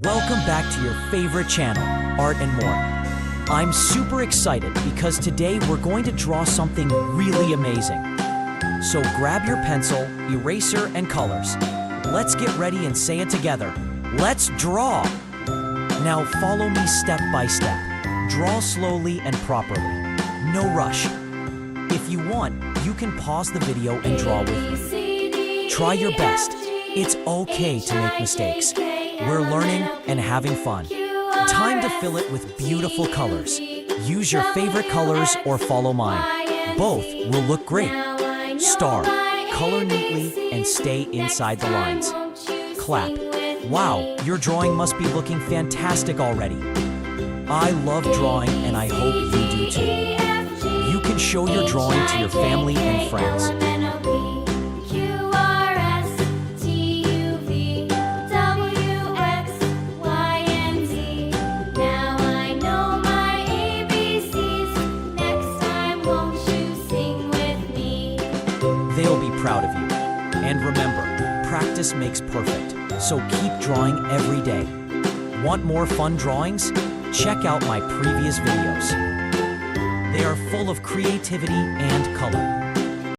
Welcome back to your favorite channel, Art and More. I'm super excited because today we're going to draw something really amazing. So grab your pencil, eraser, and colors. Let's get ready and say it together. Let's draw! Now follow me step by step. Draw slowly and properly. No rush. If you want, you can pause the video and draw with me. Try your best. It's okay to make mistakes. We're learning and having fun. Time to fill it with beautiful colors. Use your favorite colors or follow mine. Both will look great. Star, color neatly and stay inside the lines. Clap. Wow, your drawing must be looking fantastic already. I love drawing and I hope you do too. You can show your drawing to your family and friends. They'll be proud of you. And remember, practice makes perfect, so keep drawing every day. Want more fun drawings? Check out my previous videos. They are full of creativity and color.